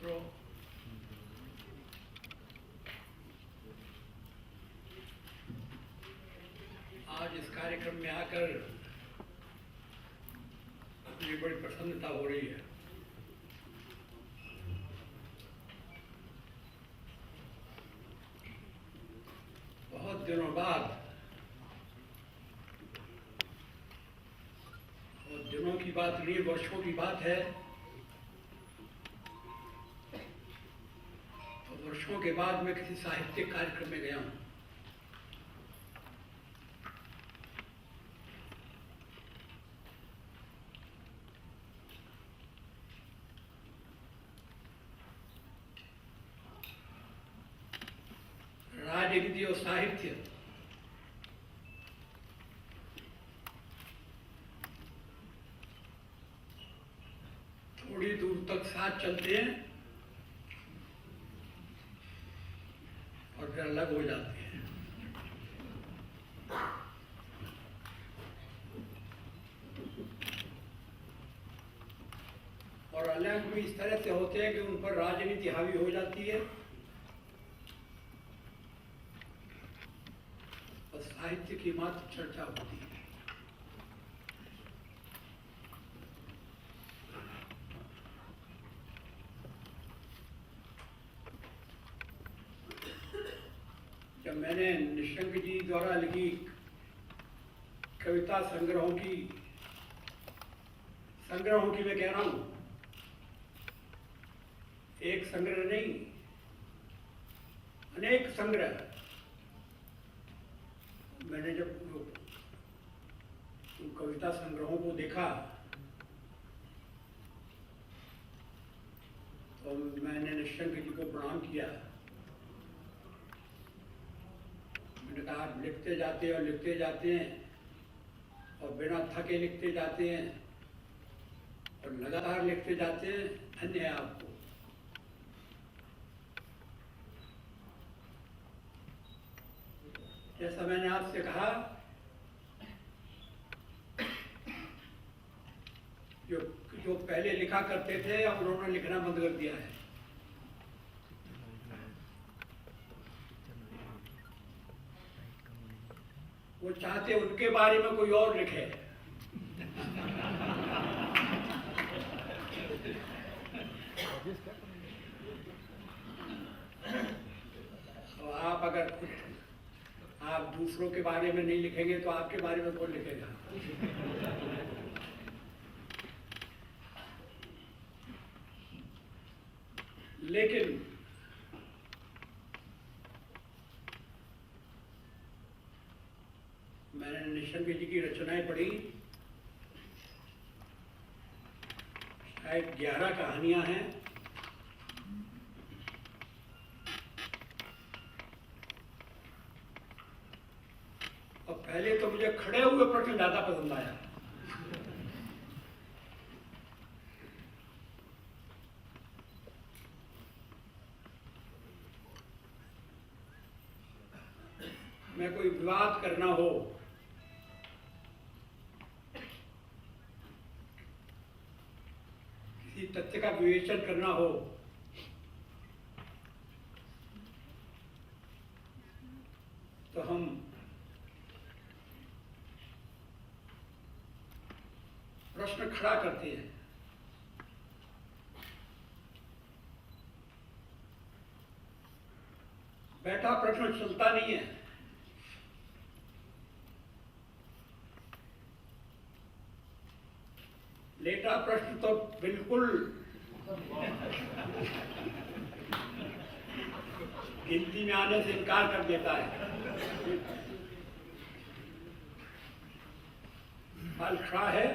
मित्रों, आज इस कार्यक्रम में आकर मुझे बड़ी प्रसन्नता हो रही है। बहुत दिनों बाद, और दिनों की बात नहीं, वर्षों की बात है, तो वर्षों के बाद मैं किसी साहित्यिक कार्यक्रम में गया हूँ। राजनीति और साहित्य थोड़ी दूर तक साथ चलते हैं और फिर अलग हो जाते हैं। और अलग भी इस तरह से होते हैं कि उन पर राजनीति हावी हो जाती है और साहित्य की मात्र चर्चा होती है। जब मैंने निशंक जी द्वारा लिखी कविता संग्रहों की मैं कह रहा हूँ, एक संग्रह नहीं, अनेक संग्रह, मैंने जब उन कविता संग्रहों को देखा तो मैंने निशंक जी को प्रणाम किया। मैंने कहा, आप लिखते जाते हैं और लिखते जाते हैं और बिना थके लिखते जाते हैं और लगातार लिखते जाते हैं, धन्य है आपको। जैसा मैंने आपसे कहा, जो पहले लिखा करते थे अब उन्होंने लिखना बंद कर दिया है। वो चाहते उनके बारे में कोई और लिखे। तो आप दूसरों के बारे में नहीं लिखेंगे तो आपके बारे में कौन लिखेगा? लेकिन मैंने निशंक जी की रचनाएं पढ़ी, शायद 11 कहानियां हैं। और पहले तो मुझे खड़े हुए प्रश्न ज्यादा पसंद आया। मैं कोई विवाद करना हो, किसी तथ्य का विवेचन करना हो, तो हम प्रश्न खड़ा करते हैं। बैठा प्रश्न चलता नहीं है। लेटा प्रश्न तो बिल्कुल गिनती में आने से इनकार कर देता है। सवाल खड़ा है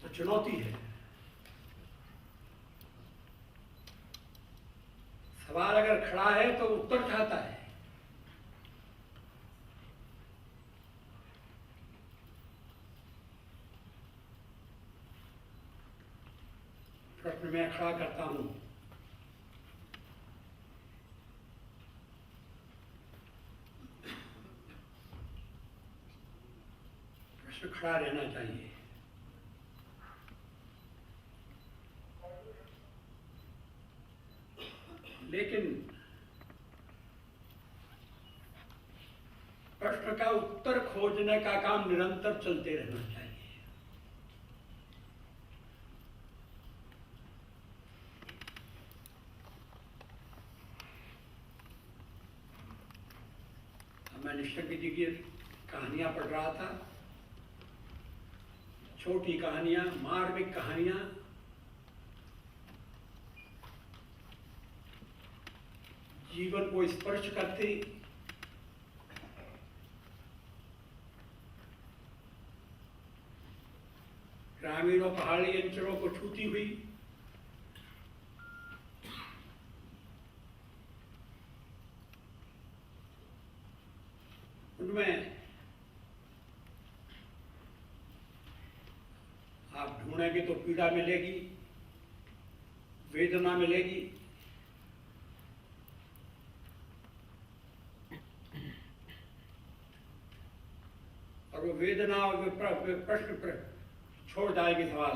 तो चुनौती है। सवाल अगर खड़ा है तो उत्तर चाहता है। प्रश्न मैं खड़ा करता हूं, प्रश्न खड़ा रहना चाहिए। लेकिन प्रश्न का उत्तर खोजने का काम निरंतर चलते रहना चाहिए। मैं निशंक जी की कहानियां पढ़ रहा था, छोटी कहानियां, मार्मिक कहानियां, जीवन को स्पर्श करती, ग्रामीण और पहाड़ी अंचलों को छूती हुई, उनमें आप ढूंढेंगे तो पीड़ा मिलेगी, वेदना मिलेगी, और वो वेदना और प्रश्न छोड़ जाएगी सवाल।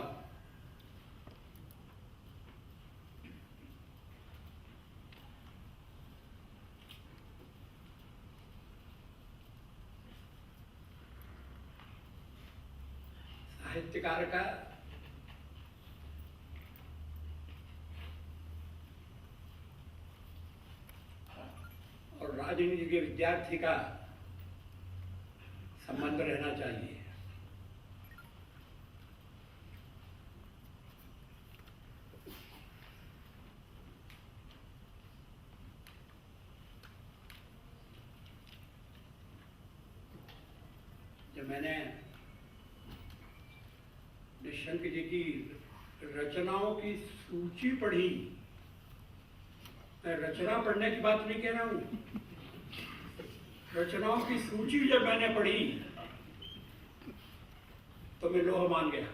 साहित्यकार का और राजनीति के विद्यार्थी का संबंध रहना चाहिए। जब मैंने निशंक जी की रचनाओं की सूची पढ़ी, मैं रचना पढ़ने की बात नहीं कह रहा हूं, रचनाओं की सूची जब मैंने पढ़ी तो मैं लोहा मान गया।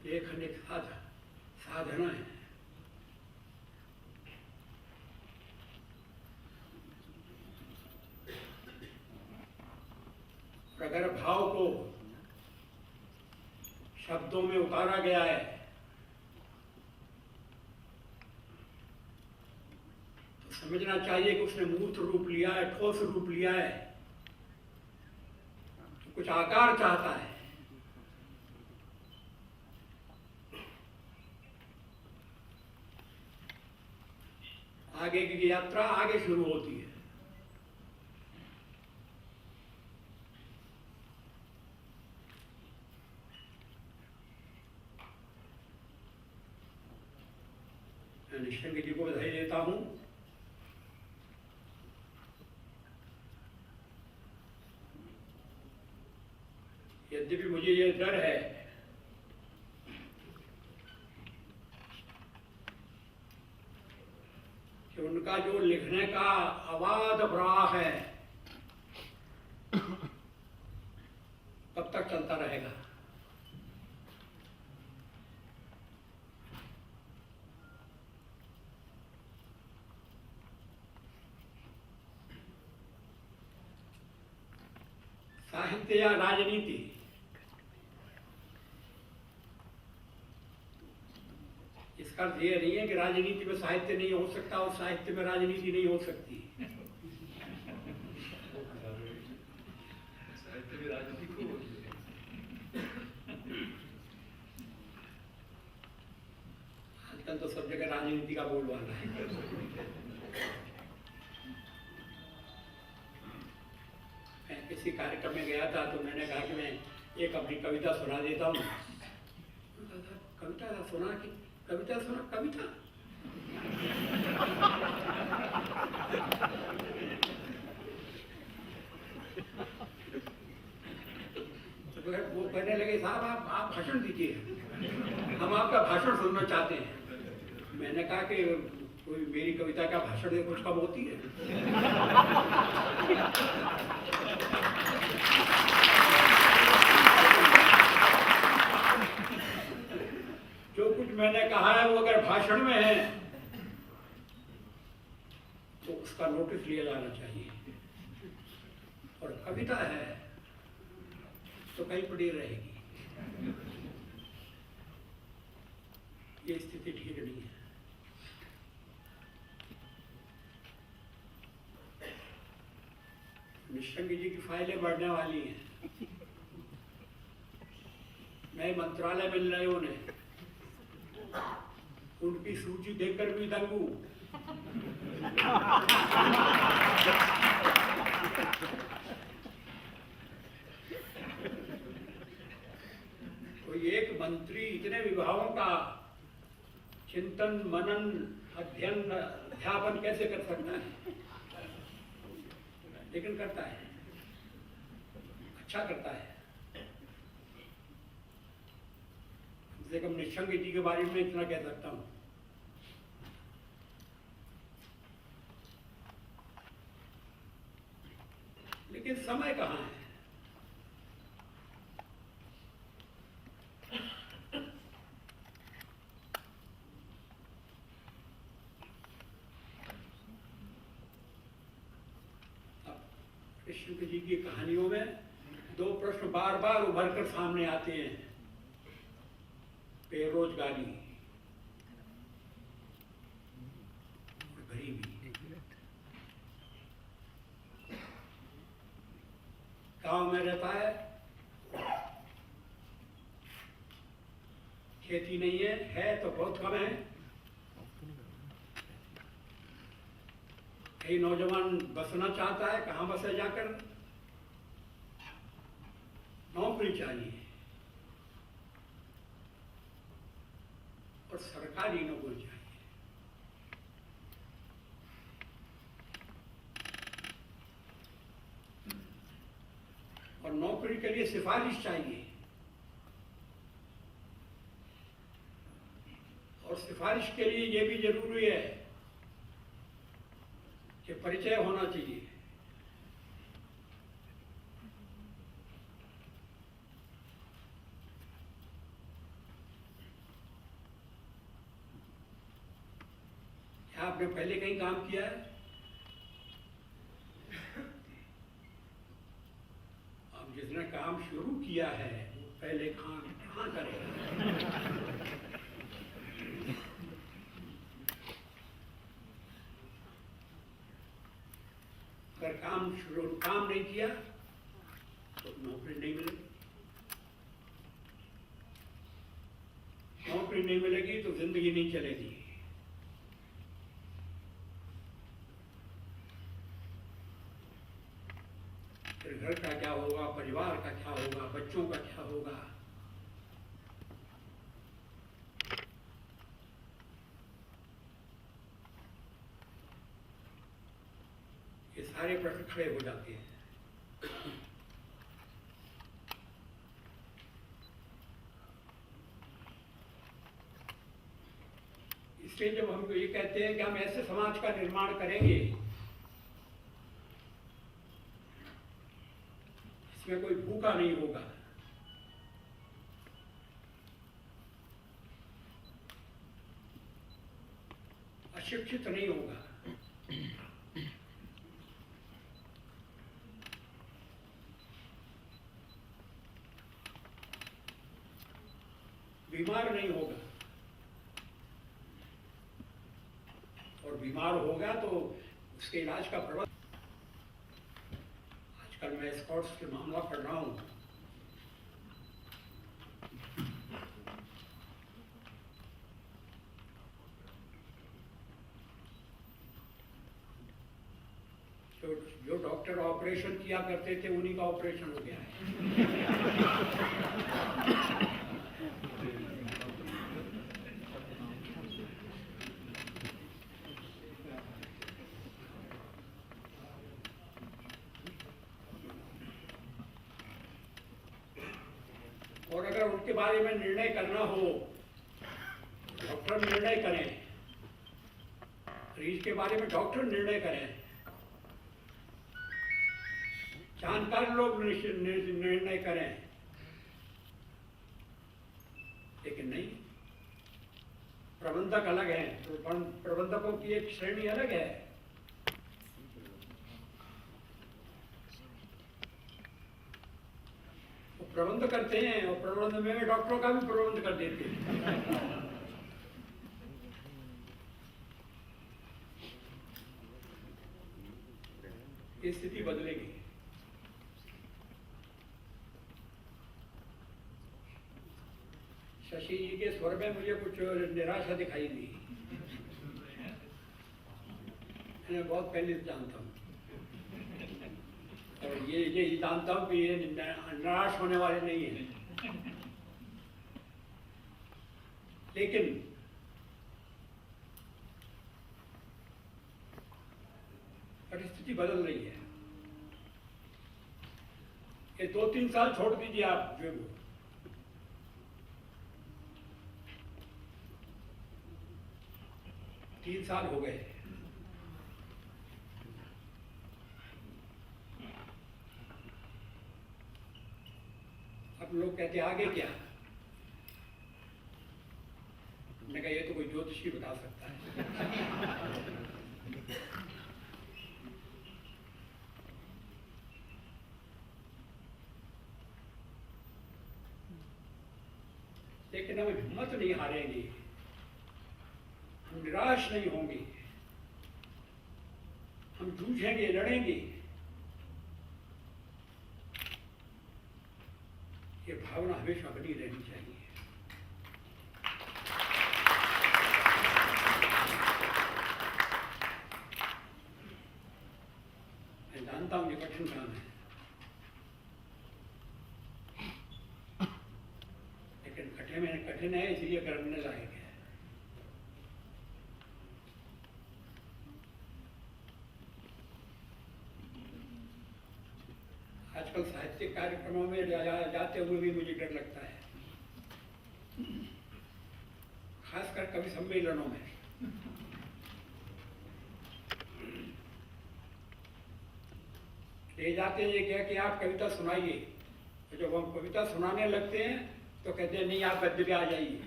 लेखन एक साधना है। अगर भाव को शब्दों में उतारा गया है तो समझना चाहिए कि उसने मूर्त रूप लिया है, ठोस रूप लिया है, तो कुछ आकार चाहता है। आगे की यात्रा आगे शुरू होती है। मैं निशंक जी को बधाई देता हूं। यद्यपि मुझे ये डर है कि उनका जो लिखने का अबाध प्रवाह है कब तक चलता रहेगा। साहित्य या राजनीति, इसका अर्थ ये नहीं है कि राजनीति में साहित्य नहीं हो सकता और साहित्य में राजनीति नहीं हो सकती। साहित्य में राजनीति को आजकल तो सब जगह राजनीति का बोलबाला है। मैं किसी कार्यक्रम में गया था तो मैंने कहा कि मैं एक अपनी कविता सुना देता हूँ। कविता सुना कि कविता सुना, कविता तो वो कहने लगे साहब आप भाषण दीजिए, हम आपका भाषण सुनना चाहते हैं। मैंने कहा कि कोई मेरी कविता का भाषण दे कुछ कम होती है। जो कुछ मैंने कहा है वो अगर भाषण में है तो उसका नोटिस लिया जाना चाहिए। और कविता है तो कहीं पड़ी रहेगी। ये स्थिति ठीक नहीं है। निशंक जी की फाइलें बढ़ने वाली हैं। नए मंत्रालय मिल रहे उन्हें, उनकी सूची देखकर भी दंग हूं। कोई एक मंत्री इतने विभागों का चिंतन, मनन, अध्ययन, अध्यापन कैसे कर सकता है? लेकिन करता है, अच्छा करता है। कम से कम निशंक जी के बारे में इतना कह सकता हूं। लेकिन समय कहां है? कृष्ण जी की कहानियों में दो प्रश्न बार बार उभर कर सामने आते हैं। बेरोजगारी और गरीबी। गांव में रहता है, खेती नहीं है तो बहुत कम है। कई नौजवान बसना चाहता है, कहां बसे जाकर? नौकरी चाहिए और सरकारी नौकरी चाहिए। और नौकरी के लिए सिफारिश चाहिए। और सिफारिश के लिए यह भी जरूरी है कि परिचय होना चाहिए। क्या आपने पहले कहीं काम किया है? अब जिसने काम शुरू किया है वो पहले काम कहाँ करेगा? अगर काम नहीं किया तो नौकरी नहीं मिलेगी। नौकरी नहीं मिलेगी तो जिंदगी नहीं चलेगी। फिर घर का क्या होगा, परिवार का क्या होगा, बच्चों का क्या होगा? ये सारे प्रश्न खड़े हो जाते हैं। इसलिए जब हम ये कहते हैं कि हम ऐसे समाज का निर्माण करेंगे इसमें कोई भूखा नहीं होगा, अशिक्षित नहीं होगा, बीमार नहीं होगा। और बीमार होगा तो उसके इलाज का प्रबंध। आजकल मैं स्कॉट्स के मामला पढ़ रहा हूं। जो डॉक्टर ऑपरेशन किया करते थे उन्हीं का ऑपरेशन हो गया है। और अगर उनके बारे में निर्णय करना हो, डॉक्टर निर्णय करें। मरीज के बारे में डॉक्टर निर्णय करें, जानकार लोग निर्णय करें। लेकिन नहीं, प्रबंधक अलग है, प्रबंधकों की एक श्रेणी अलग है प्रबंध करते हैं और प्रबंध में डॉक्टरों का भी प्रबंध कर देते हैं। ये स्थिति बदलेगी। शशि जी के स्वर में मुझे कुछ निराशा दिखाई दी। मैं बहुत पहले से जानता हूँ और ये जानता हूँ कि ये निराश होने वाले नहीं है, लेकिन परिस्थिति बदल रही है। ये 2-3 साल छोड़ दीजिए आप, जो 3 साल हो गए। अब लोग कहते आगे क्या? मैंने कहा ये तो कोई ज्योतिषी बता सकता है। लेकिन हम हिम्मत नहीं हारेंगे, हम निराश नहीं होंगे, हम जूझेंगे, लड़ेंगे। ये भावना हमेशा बनी रहनी चाहिए। मैं जानता हूं ये कठिन काम है, लेकिन कठिन है इसलिए करने लायक है। आजकल साहित्यिक कार्यक्रमों में जाते हुए भी मुझे डर लगता है, खासकर कवि सम्मेलनों में। ले जाते हैं ये क्या कि आप कविता सुनाइए, तो जब हम कविता सुनाने लगते हैं तो कहते हैं नहीं आप गद्य पे आ जाइए।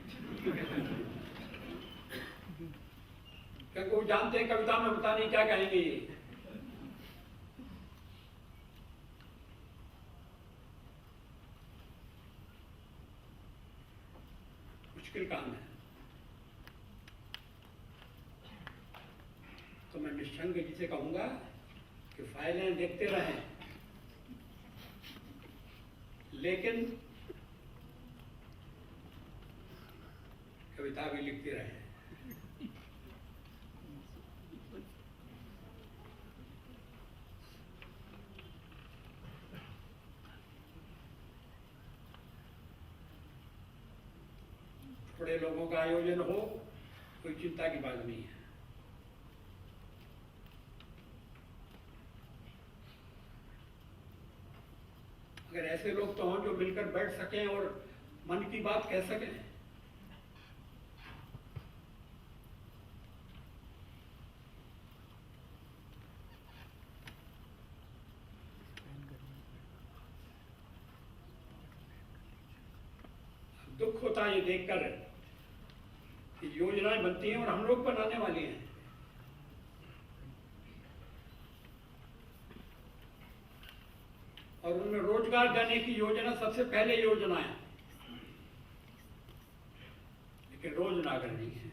क्योंकि वो जानते हैं कविता में पता नहीं क्या कहेंगे ये। मुश्किल काम है। तो मैं निशंक जी से कहूंगा कि फाइलें देखते रहें, लेकिन कविता भी लिखते रहें। थोड़े लोगों का आयोजन हो, कोई चिंता की बात नहीं है। अगर ऐसे लोग तो हों जो मिलकर बैठ सकें और मन की बात कह सकें। दुख होता है ये देखकर कि योजनाएं बनती हैं और हम लोग बनाने वाले हैं। और उनमें रोजगार देने की योजना सबसे पहले योजना है, लेकिन रोजगार नहीं है।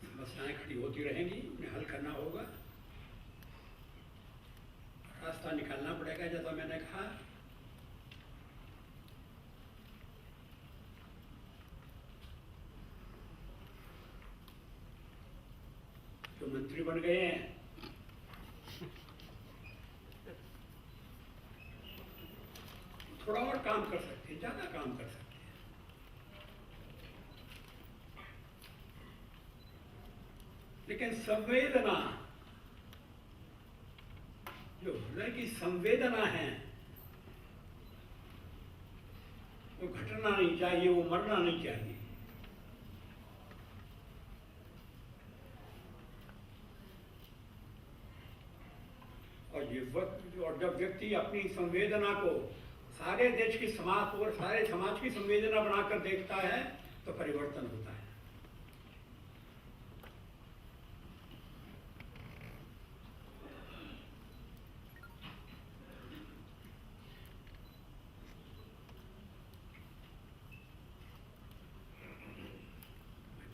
समस्याएं खड़ी होती रहेंगी, उन्हें हल करना होगा, रास्ता निकालना पड़ेगा। जैसा मैंने कहा, जो मंत्री बन गए हैं थोड़ा और काम कर सकते हैं, ज्यादा काम कर सकते हैं। लेकिन संवेदना, जो हृदय की संवेदना है, वो घटना नहीं चाहिए, वो मरना नहीं चाहिए। और जब व्यक्ति अपनी संवेदना को सारे देश की समाज और सारे समाज की संवेदना बनाकर देखता है, तो परिवर्तन होता है।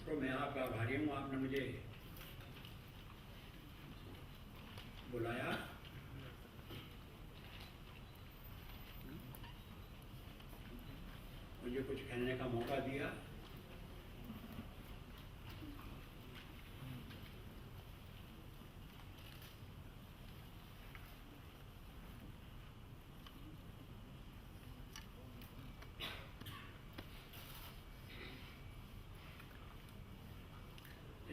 तो मैं आपका आभारी हूँ, आपने मुझे बुलाया। मुझे कुछ कहने का मौका दिया।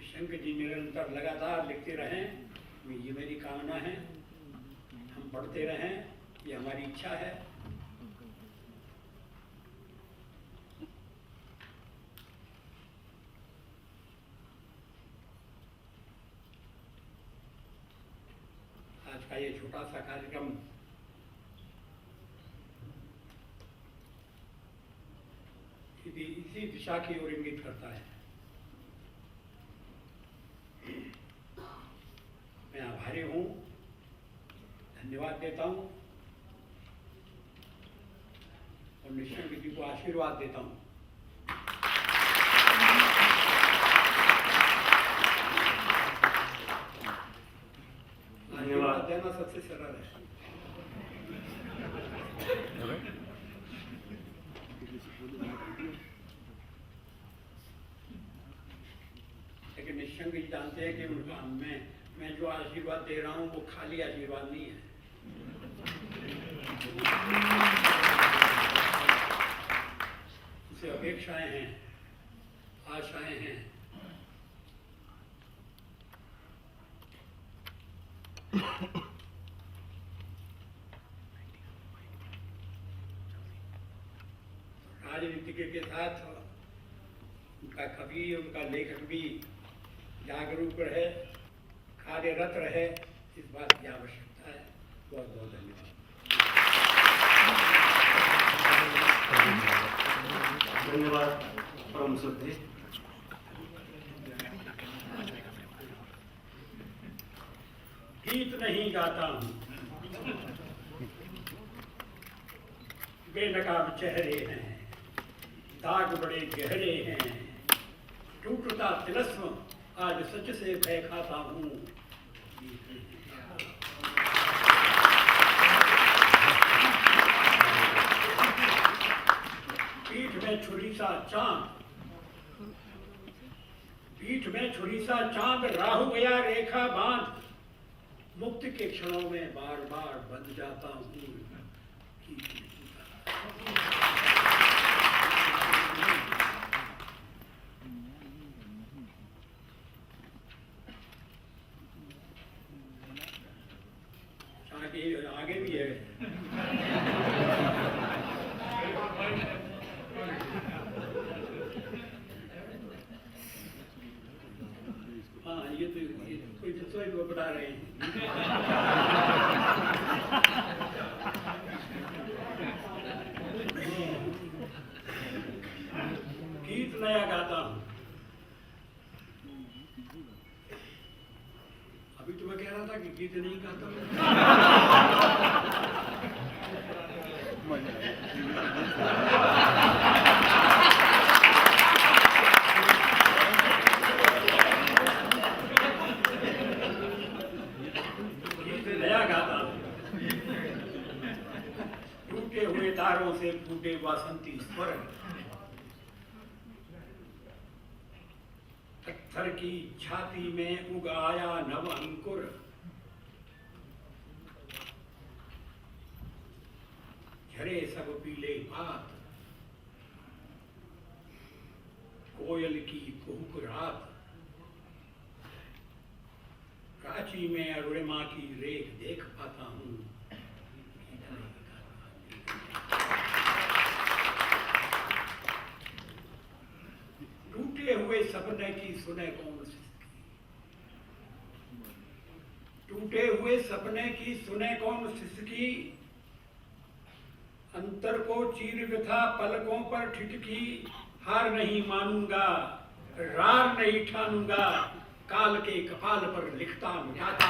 शंकर जी निरंतर लगातार लिखते रहें, ये मेरी कामना है। हम पढ़ते रहें, ये हमारी इच्छा है। आज का ये छोटा सा कार्यक्रम इसी दिशा की ओर इंगित करता है। मैं आभारी हूँ, धन्यवाद देता हूँ और निशंक जी को आशीर्वाद देता हूँ। आशीर्वाद देना सबसे सरल है। लेकिन निशंक जी जानते हैं कि उनका मैं जो आशीर्वाद दे रहा हूँ वो खाली आशीर्वाद नहीं है। उसे अपेक्षाएं हैं, आशाएं हैं। राजनीतिज्ञ के साथ उनका कवि, उनका लेखक भी जागरूक रहे, कार्यरत रहे, इस बात की आवश्यकता है। बहुत बहुत धन्यवाद। धन्यवाद परम श्रद्धेय। गीत नहीं गाता हूँ, बेनकाब चेहरे हैं, दाग बड़े गहरे हैं, टूटता तिलस्म आज सच से भय खाता हूँ। पीठ में छुरी सा चांद, पीठ में छुरी सा चांद, राहु गया रेखा बांध, मुक्त के क्षणों में बार बार बंध जाता हूँ। आगे भी है। हाँ, ये तो कोई तो बता रहे हैं। गीत नया गाता हूँ। अभी तो मैं कह रहा था कि गीत नहीं गाता हूँ। टूटे हुए तारों से फूटे वासंती स्वर, पत्थर की छाती में उग आया नव अंकुर, झरे सब पीले भात, कोयल की कुहुक रात, प्राची में अरुणिमा की रेख देख पाता हूँ। टूटे हुए सपने की सुने कौन सिसकी, टूटे हुए सपने की सुने कौन सिसकी, अंतर को चीर व्यथा पलकों पर ठिठकी, हार नहीं मानूंगा, रार नहीं ठानूंगा, काल के कपाल पर लिखता मिटाता